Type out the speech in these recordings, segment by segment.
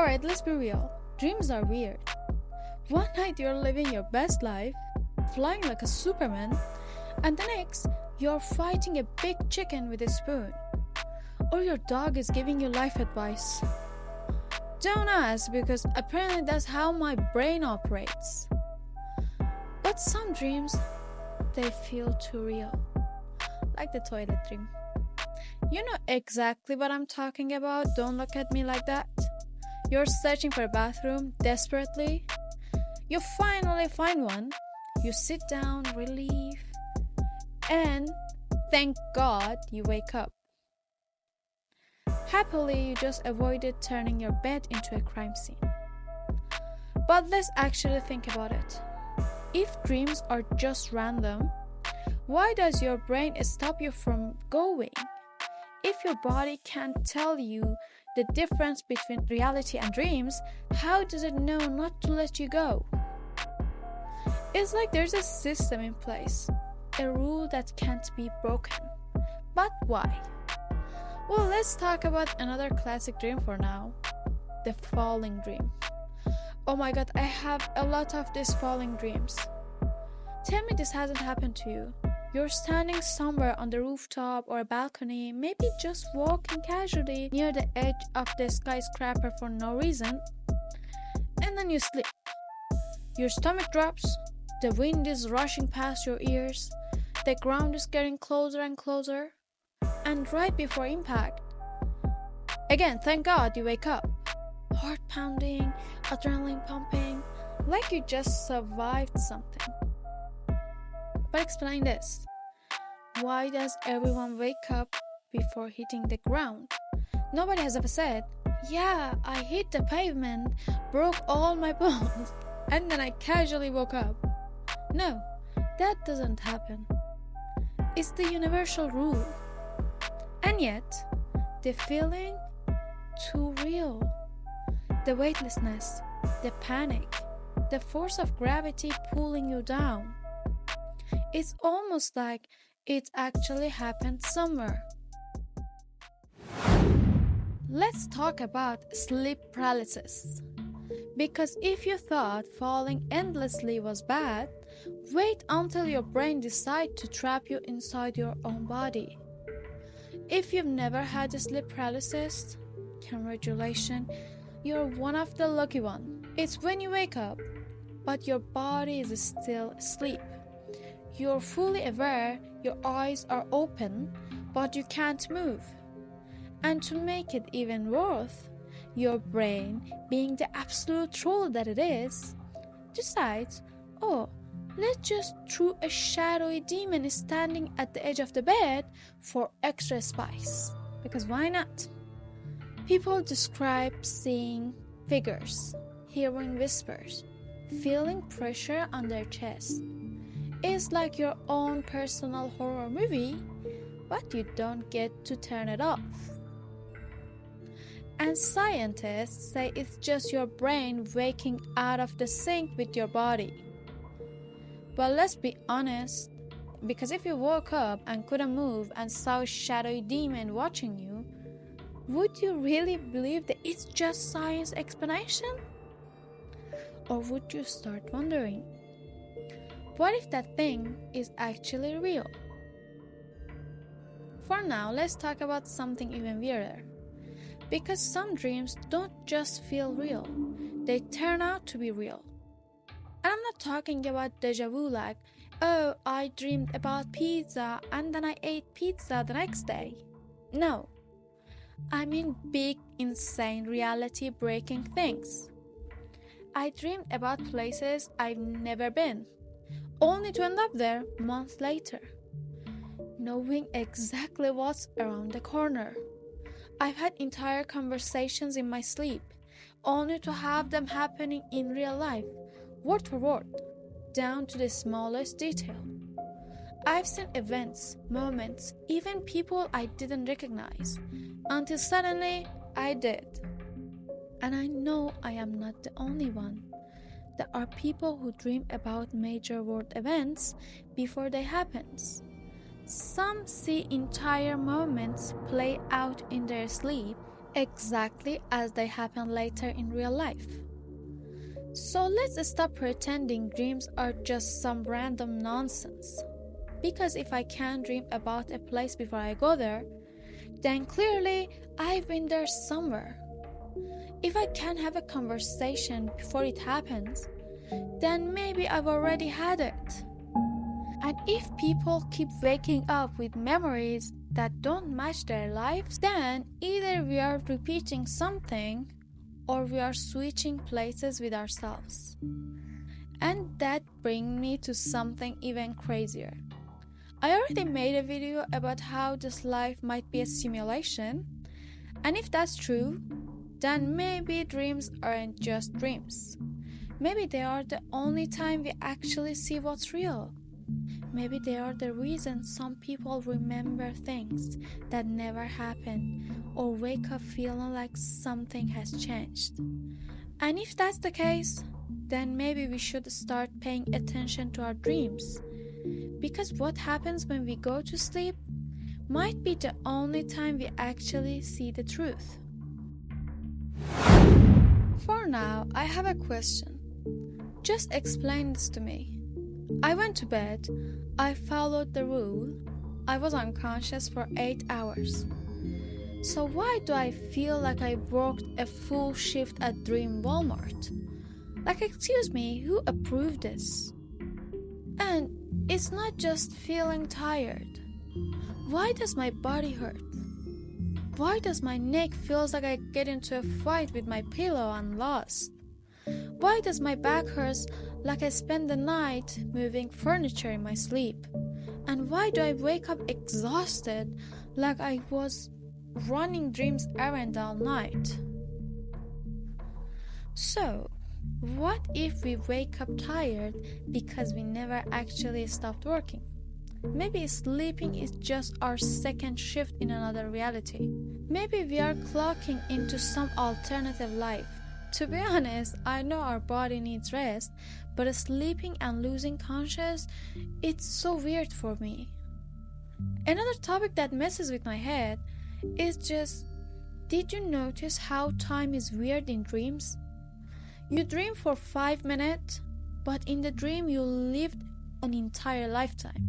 Alright, let's be real. Dreams are weird. One night you're living your best life, flying like a Superman, and the next you're fighting a big chicken with a spoon. Or your dog is giving you life advice. Don't ask, because apparently that's how my brain operates. But some dreams, they feel too real. Like the toilet dream. You know exactly what I'm talking about. Don't look at me like that. You're searching for a bathroom desperately. You finally find one. You sit down, relief, and thank God you wake up. Happily, you just avoided turning your bed into a crime scene. But let's actually think about it. If dreams are just random, why does your brain stop you from going? If your body can't tell you the difference between reality and dreams, how does it know not to let you go? It's like there's a system in place, a rule that can't be broken. But why? Well, let's talk about another classic dream for now. The falling dream. Oh my god, I have a lot of these falling dreams. Tell me this hasn't happened to you. You're standing somewhere on the rooftop or a balcony, maybe just walking casually near the edge of the skyscraper for no reason, and then you slip. Your stomach drops, the wind is rushing past your ears, the ground is getting closer and closer, and right before impact, again, thank God you wake up. Heart pounding, adrenaline pumping, like you just survived something. But explain this. Why does everyone wake up before hitting the ground? Nobody has ever said, yeah, I hit the pavement, broke all my bones, and then I casually woke up. No, that doesn't happen. It's the universal rule. And yet, the feeling, too real. The weightlessness, the panic, the force of gravity pulling you down. It's almost like it actually happened somewhere. Let's talk about sleep paralysis. Because if you thought falling endlessly was bad, wait until your brain decides to trap you inside your own body. If you've never had a sleep paralysis, congratulations, you're one of the lucky ones. It's when you wake up, but your body is still asleep. You're fully aware, your eyes are open, but you can't move. And to make it even worse, your brain, being the absolute troll that it is, decides, oh, let's just throw a shadowy demon standing at the edge of the bed for extra spice. Because why not? People describe seeing figures, hearing whispers, feeling pressure on their chest. It's like your own personal horror movie, but you don't get to turn it off. And scientists say it's just your brain waking out of the sync with your body. But let's be honest, because if you woke up and couldn't move and saw a shadowy demon watching you, would you really believe that it's just science explanation? Or would you start wondering, what if that thing is actually real? For now, let's talk about something even weirder. Because some dreams don't just feel real, they turn out to be real. And I'm not talking about deja vu like, oh, I dreamed about pizza and then I ate pizza the next day. No, I mean big, insane, reality-breaking things. I dreamed about places I've never been, only to end up there months later, knowing exactly what's around the corner. I've had entire conversations in my sleep, only to have them happening in real life, word for word, down to the smallest detail. I've seen events, moments, even people I didn't recognize, until suddenly I did. And I know I am not the only one. There are people who dream about major world events before they happen. Some see entire moments play out in their sleep exactly as they happen later in real life. So let's stop pretending dreams are just some random nonsense. Because if I can't dream about a place before I go there, then clearly I've been there somewhere. If I can't have a conversation before it happens, then maybe I've already had it. And if people keep waking up with memories that don't match their lives, then either we are repeating something or we are switching places with ourselves. And that brings me to something even crazier. I already made a video about how this life might be a simulation, and if that's true, then maybe dreams aren't just dreams. Maybe they are the only time we actually see what's real. Maybe they are the reason some people remember things that never happened or wake up feeling like something has changed. And if that's the case, then maybe we should start paying attention to our dreams. Because what happens when we go to sleep might be the only time we actually see the truth. For now, I have a question. Just explain this to me. I went to bed, I followed the rule, I was unconscious for 8 hours. So why do I feel like I worked a full shift at Dream Walmart? Like, excuse me, who approved this? And it's not just feeling tired. Why does my body hurt? Why does my neck feels like I get into a fight with my pillow and lost? Why does my back hurt like I spend the night moving furniture in my sleep? And why do I wake up exhausted like I was running dreams errand all night? So, what if we wake up tired because we never actually stopped working? Maybe sleeping is just our second shift in another reality. Maybe we are clocking into some alternative life. To be honest, I know our body needs rest, but sleeping and losing consciousness, it's so weird for me. Another topic that messes with my head is just, did you notice how time is weird in dreams? You dream for 5 minutes, but in the dream you lived an entire lifetime.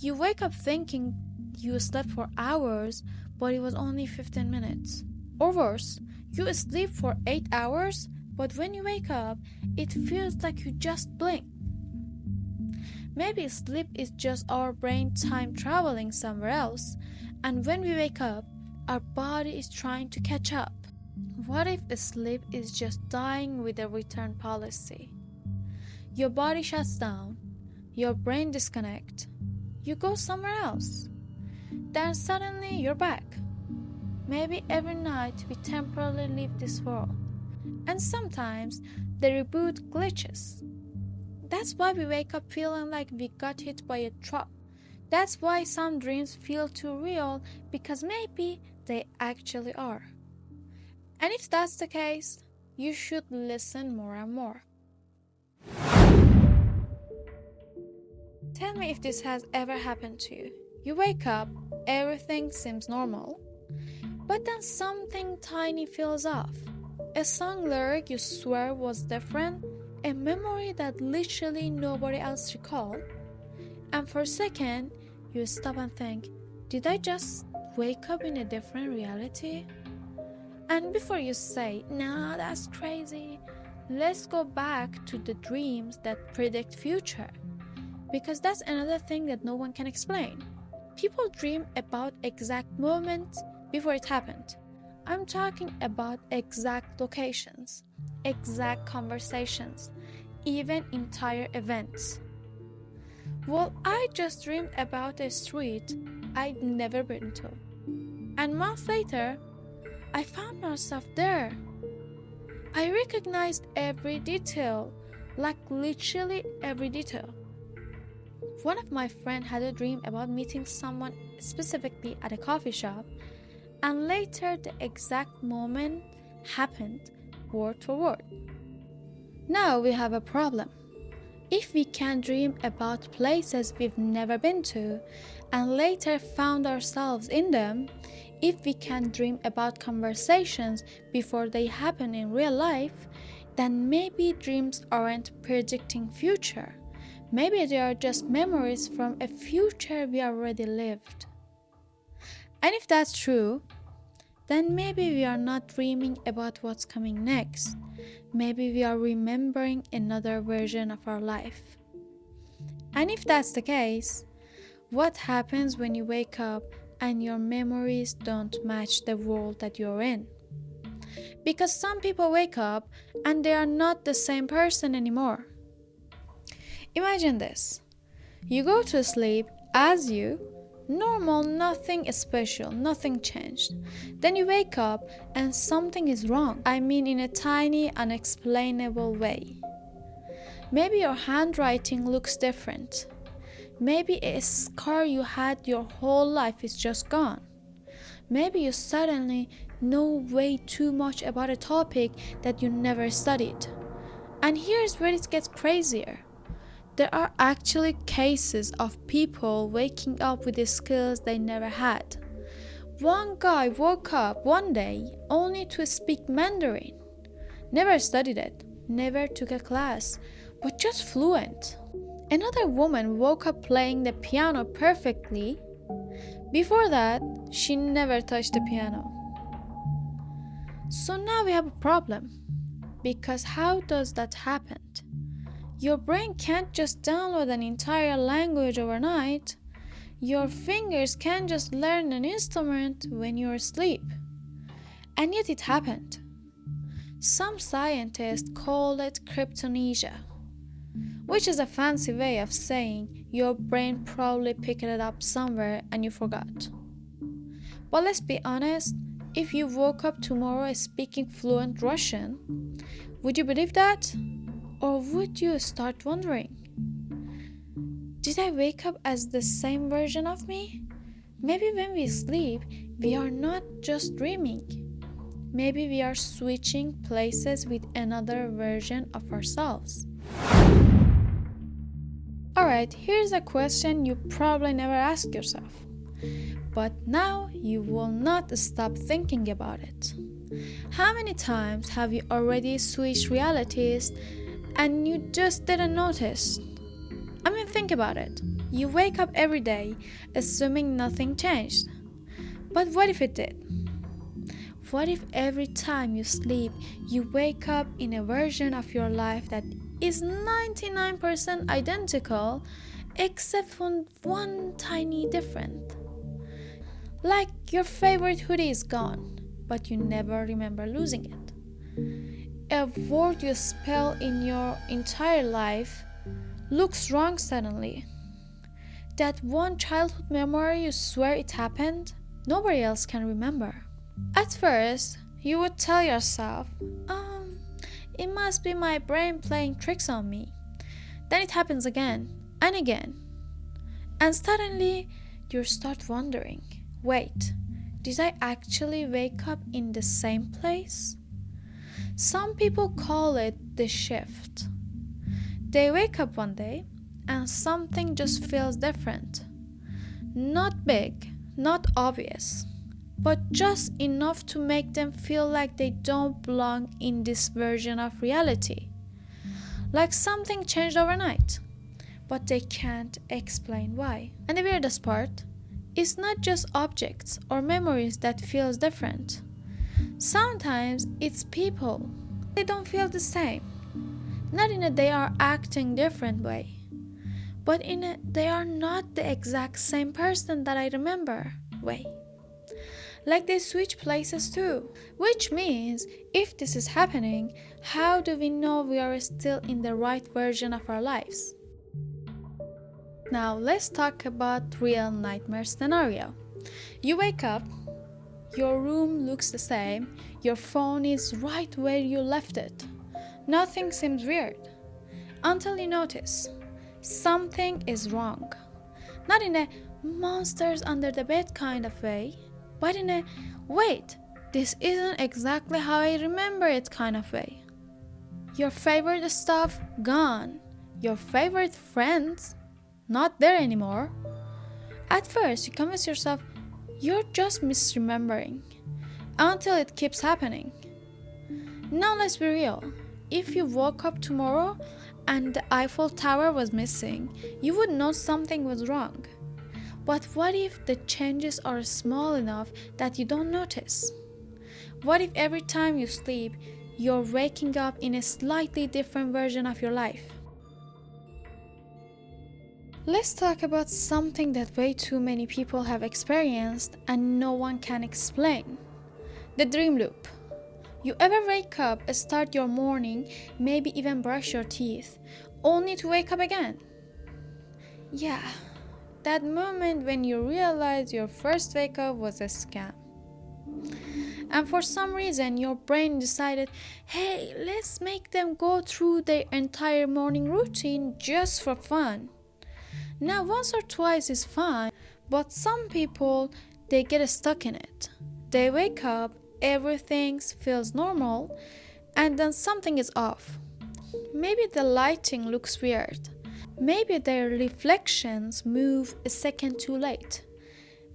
You wake up thinking you slept for hours, but it was only 15 minutes. Or worse, you sleep for 8 hours, but when you wake up, it feels like you just blinked. Maybe sleep is just our brain time traveling somewhere else, and when we wake up, our body is trying to catch up. What if sleep is just dying with a return policy? Your body shuts down, your brain disconnects, you go somewhere else. Then suddenly you're back. Maybe every night we temporarily leave this world. And sometimes the reboot glitches. That's why we wake up feeling like we got hit by a truck. That's why some dreams feel too real, because maybe they actually are. And if that's the case, you should listen more and more. Tell me if this has ever happened to you. You wake up, everything seems normal, but then something tiny feels off. A song lyric you swear was different, a memory that literally nobody else recalled, and for a second, you stop and think, did I just wake up in a different reality? And before you say, nah, that's crazy, let's go back to the dreams that predict future. Because that's another thing that no one can explain. People dream about exact moments before it happened. I'm talking about exact locations, exact conversations, even entire events. Well, I just dreamed about a street I'd never been to. And months later, I found myself there. I recognized every detail, like literally every detail. One of my friends had a dream about meeting someone specifically at a coffee shop, and later the exact moment happened word for word. Now we have a problem. If we can dream about places we've never been to and later found ourselves in them, If we can dream about conversations before they happen in real life, then maybe dreams aren't predicting future. Maybe they are just memories from a future we already lived. And if that's true, then maybe we are not dreaming about what's coming next. Maybe we are remembering another version of our life. And if that's the case, what happens when you wake up and your memories don't match the world that you're in? Because some people wake up and they are not the same person anymore. Imagine this. You go to sleep as you, normal, nothing special, nothing changed. Then you wake up and something is wrong. I mean, in a tiny, unexplainable way. Maybe your handwriting looks different. Maybe a scar you had your whole life is just gone. Maybe you suddenly know way too much about a topic that you never studied. And here's where it gets crazier. There are actually cases of people waking up with the skills they never had. One guy woke up one day only to speak Mandarin. Never studied it, never took a class, but just fluent. Another woman woke up playing the piano perfectly. Before that, she never touched the piano. So now we have a problem. Because how does that happen? Your brain can't just download an entire language overnight. Your fingers can't just learn an instrument when you're asleep. And yet it happened. Some scientists call it cryptomnesia, which is a fancy way of saying your brain probably picked it up somewhere and you forgot. But let's be honest, if you woke up tomorrow speaking fluent Russian, would you believe that? Or would you start wondering, did I wake up as the same version of me? Maybe when we sleep, we are not just dreaming. Maybe we are switching places with another version of ourselves. Alright, here's a question you probably never asked yourself. But now you will not stop thinking about it. How many times have you already switched realities and you just didn't notice? I mean, think about it. You wake up every day assuming nothing changed. But what if it did? What if every time you sleep, you wake up in a version of your life that is 99% identical except for one tiny difference? Like your favorite hoodie is gone, but you never remember losing it. A word you spell in your entire life looks wrong suddenly. That one childhood memory you swear it happened, nobody else can remember. At first, you would tell yourself, it must be my brain playing tricks on me. Then it happens again and again. And suddenly, you start wondering, wait, did I actually wake up in the same place? Some people call it the shift. They wake up one day and something just feels different. Not big, not obvious, but just enough to make them feel like they don't belong in this version of reality. Like something changed overnight, but they can't explain why. And the weirdest part, it's not just objects or memories that feels different. Sometimes it's people. They don't feel the same. Not in a they are acting different way, but in a they are not the exact same person that I remember way. Like they switch places too. Which means, if this is happening, how do we know we are still in the right version of our lives? Now let's talk about real nightmare scenario. You wake up, your room looks the same, your phone is right where you left it. Nothing seems weird. Until you notice, something is wrong. Not in a monsters under the bed kind of way, but in a, wait, this isn't exactly how I remember it kind of way. Your favorite stuff gone. Your favorite friends not there anymore. At first, you convince yourself, You're just misremembering until it keeps happening. Now let's be real. If you woke up tomorrow and the Eiffel Tower was missing, you would know something was wrong. But what if the changes are small enough that you don't notice? What if every time you sleep, you're waking up in a slightly different version of your life? Let's talk about something that way too many people have experienced and no one can explain. The dream loop. You ever wake up, start your morning, maybe even brush your teeth, only to wake up again? Yeah, that moment when you realize your first wake up was a scam. And for some reason, your brain decided, hey, let's make them go through their entire morning routine just for fun. Now, once or twice is fine, but some people, they get stuck in it. They wake up, everything feels normal, and then something is off. Maybe the lighting looks weird. Maybe their reflections move a second too late.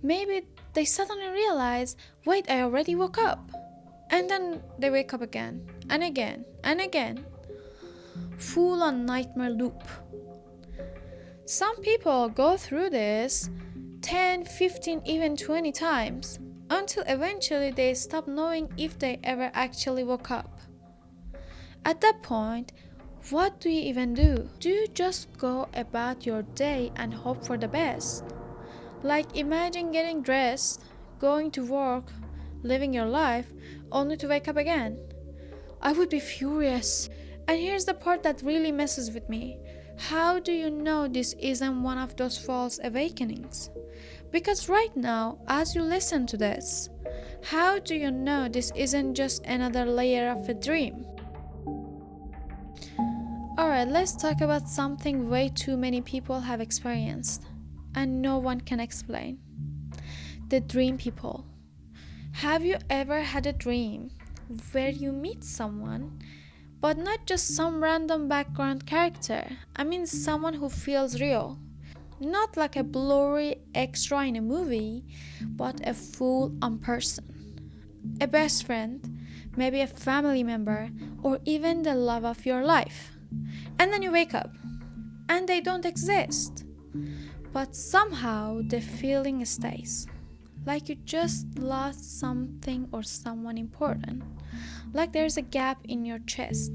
Maybe they suddenly realize, wait, I already woke up. And then they wake up again, and again, and again. Full on nightmare loop. Some people go through this 10, 15, even 20 times until eventually they stop knowing if they ever actually woke up. At that point, what do you even do? Do you just go about your day and hope for the best? Like imagine getting dressed, going to work, living your life, only to wake up again. I would be furious. And here's the part that really messes with me. How do you know this isn't one of those false awakenings? Because right now, as you listen to this, how do you know this isn't just another layer of a dream? Alright, let's talk about something way too many people have experienced and no one can explain. The dream people. Have you ever had a dream where you meet someone, but not just some random background character? I mean someone who feels real. Not like a blurry extra in a movie, but a full-on person. A best friend, maybe a family member, or even the love of your life. And then you wake up, and they don't exist. But somehow the feeling stays. Like you just lost something or someone important. Like there's a gap in your chest.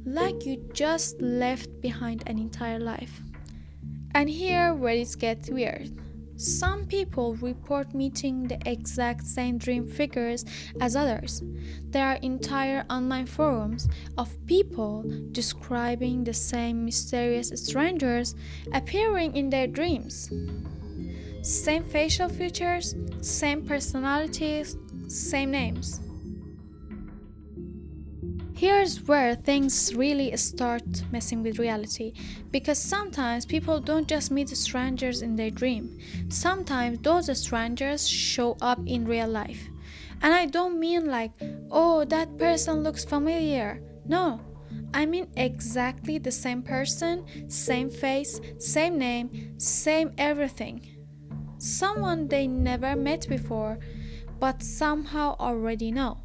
Like you just left behind an entire life. And here where it gets weird. Some people report meeting the exact same dream figures as others. There are entire online forums of people describing the same mysterious strangers appearing in their dreams. Same facial features, same personalities, same names. Here's where things really start messing with reality, because sometimes people don't just meet strangers in their dream. Sometimes those strangers show up in real life. And I don't mean like, oh, that person looks familiar. No, I mean exactly the same person, same face, same name, same everything. Someone they never met before, but somehow already know.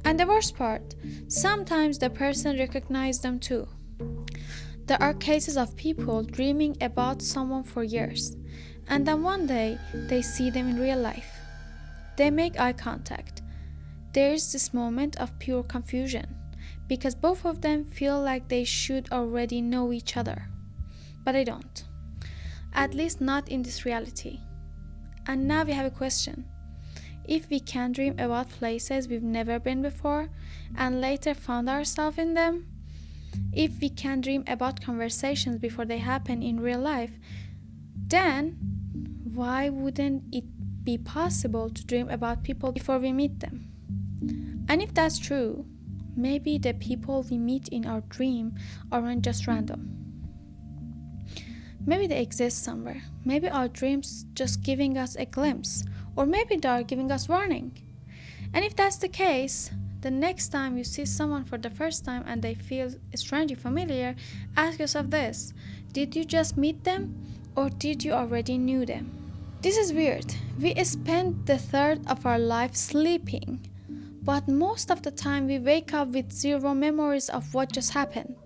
And the worst part, sometimes the person recognizes them too. There are cases of people dreaming about someone for years, and then one day they see them in real life. They make eye contact. There is this moment of pure confusion, because both of them feel like they should already know each other. But they don't. At least not in this reality. And now we have a question. If we can dream about places we've never been before and later found ourselves in them, if we can dream about conversations before they happen in real life, then why wouldn't it be possible to dream about people before we meet them? And if that's true, maybe the people we meet in our dream aren't just random. Maybe they exist somewhere. Maybe our dreams just giving us a glimpse, or maybe they are giving us warning. And if that's the case, the next time you see someone for the first time and they feel strangely familiar, ask yourself this: did you just meet them, or did you already knew them? This is weird. We spend the third of our life sleeping, but most of the time we wake up with zero memories of what just happened.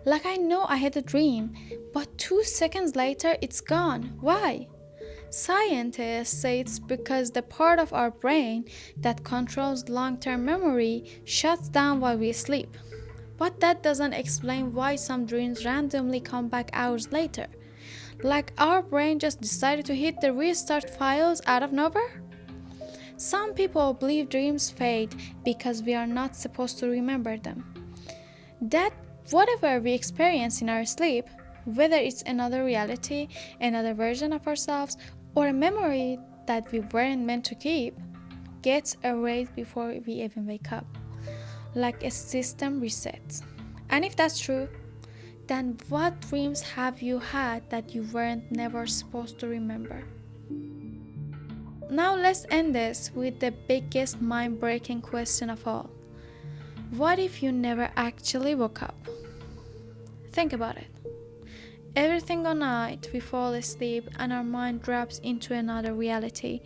Like I know I had a dream, but 2 seconds later it's gone. Why? Scientists say it's because the part of our brain that controls long-term memory shuts down while we sleep. But that doesn't explain why some dreams randomly come back hours later. Like our brain just decided to hit the restart files out of nowhere? Some people believe dreams fade because we are not supposed to remember them. That whatever we experience in our sleep, whether it's another reality, another version of ourselves, or a memory that we weren't meant to keep, gets erased before we even wake up, like a system reset. And if that's true, then what dreams have you had that you weren't never supposed to remember? Now let's end this with the biggest mind-breaking question of all. What if you never actually woke up? Think about it. Every single night we fall asleep and our mind drops into another reality.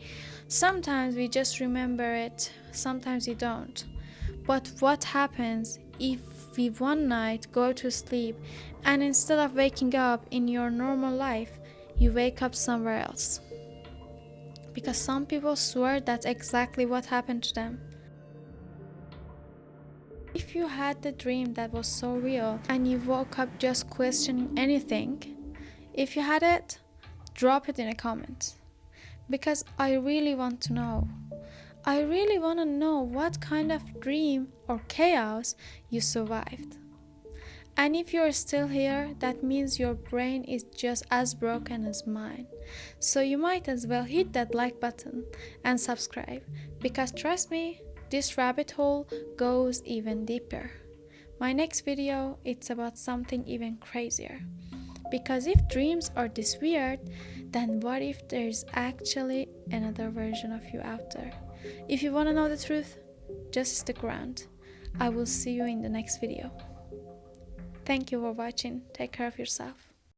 Sometimes we just remember it, sometimes we don't. But what happens if we one night go to sleep and instead of waking up in your normal life, you wake up somewhere else? Because some people swear that's exactly what happened to them. If you had the dream that was so real and you woke up just questioning anything, if you had it, drop it in a comment. Because I really want to know. I really want to know what kind of dream or chaos you survived. And if you're still here, that means your brain is just as broken as mine. So you might as well hit that like button and subscribe. Because trust me, this rabbit hole goes even deeper. My next video, it's about something even crazier. Because if dreams are this weird, then what if there's actually another version of you out there? If you want to know the truth, just stick around. I will see you in the next video. Thank you for watching. Take care of yourself.